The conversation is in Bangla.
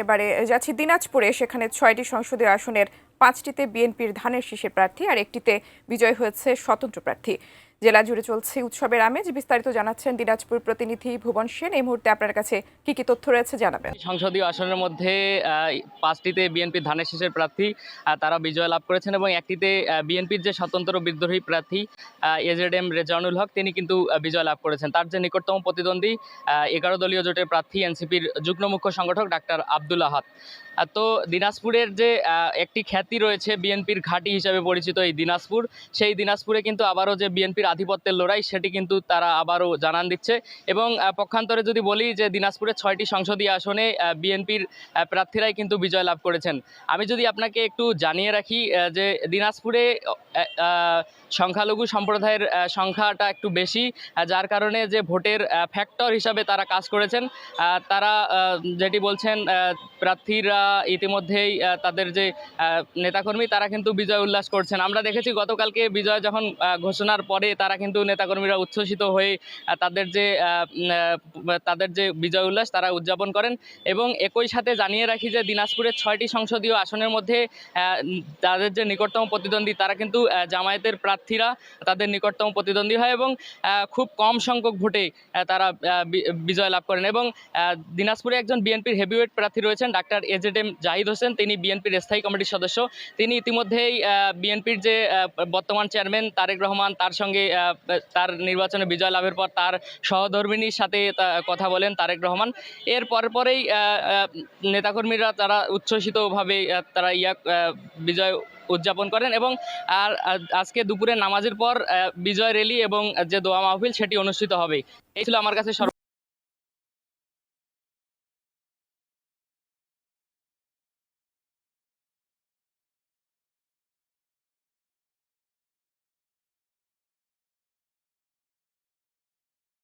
এবারে যাচ্ছি দিনাজপুরে, সেখানে 6টি সংসদীয় আসনের 5টিতে বিএনপির ধানের শীষের প্রার্থী আর একটিতে বিজয় হয়েছে স্বতন্ত্র প্রার্থী। জেলা জুড়ে চলছে উৎসবের আমেজ। বিস্তারিত জানাচ্ছেন দিনাজপুর প্রতিনিধি ভুবন সেন। এই মুহূর্তে আপনার কাছে কি কি তথ্য রয়েছে জানাবেন। সংসদীয় আসনের মধ্যে 5টিতে বিএনপির ধানের শীষের প্রার্থী তারা বিজয় লাভ করেছেন এবং একটিতে বিএনপির যে স্বতন্ত্র বিদ্রোহী প্রার্থী এজেডএম রেজানুল হক তিনি কিন্তু বিজয় লাভ করেছেন। তার যে নিকটতম প্রতিদ্বন্দ্বী 11 দলীয় জোটের প্রার্থী এনসিপির যুগ্ম মুখ্য সংগঠক ডাক্তার আব্দুল আহাদ। তো দিনাজপুরের যে একটি খ্যাতি রয়েছে বিএনপির ঘাঁটি হিসেবে পরিচিত এই দিনাজপুর, সেই দিনাজপুরে কিন্তু আবারও যে বিএনপির আধিপত্যের লড়াই সেটি কিন্তু তারা আবারও জানান দিচ্ছে। এবং পক্ষান্তরে যদি বলি যে দিনাজপুরের 6টি সংসদীয় আসনে বিএনপির প্রার্থীরাই কিন্তু বিজয় লাভ করেছেন। আমি যদি আপনাকে একটু জানিয়ে রাখি যে দিনাজপুরে সংখ্যালঘু সম্প্রদায়ের সংখ্যাটা একটু বেশি, যার কারণে যে ভোটের ফ্যাক্টর হিসাবে তারা কাজ করেছেন। তারা যেটি বলছেন প্রার্থীরা ইতিমধ্যেই তাদের যে নেতাকর্মী তারা কিন্তু বিজয় উল্লাস করছেন। আমরা দেখেছি গতকালকে বিজয় যখন ঘোষণার পরে তারা কিন্তু নেতাকর্মীরা উচ্ছ্বসিত হয়ে তাদের যে বিজয় উল্লাস তারা উদযাপন করেন। এবং একই সাথে জানিয়ে রাখি যে দিনাজপুরের 6টি সংসদীয় আসনের মধ্যে তাদের যে নিকটতম প্রতিদ্বন্দ্বী তারা কিন্তু জামায়াতের প্রার্থীরা তাদের নিকটতম প্রতিদ্বন্দ্বী হয় এবং খুব কম সংখ্যক ভোটে তারা বিজয় লাভ করেন। এবং দিনাজপুরে একজন বিএনপির হেভিওয়েট প্রার্থী রয়েছেন ডাক্তার এজেডএম জাহিদ হোসেন, তিনি বিএনপির স্থায়ী কমিটির সদস্য। তিনি ইতিমধ্যেই বিএনপির যে বর্তমান চেয়ারম্যান তারেক রহমান তার সঙ্গে তার নির্বাচনে বিজয় লাভের পর তার সহধর্মিণীর সাথে কথা বলেন তারেক রহমান। এর পরেই নেতাকর্মীরা তারা উচ্ছ্বসিতভাবে তারা বিজয় উদযাপন করেন এবং আজকে দুপুরে নামাজের পর বিজয় র্যালি এবং যে দোয়া মাহফিল সেটি অনুষ্ঠিত হবে। এই ছিল আমার কাছে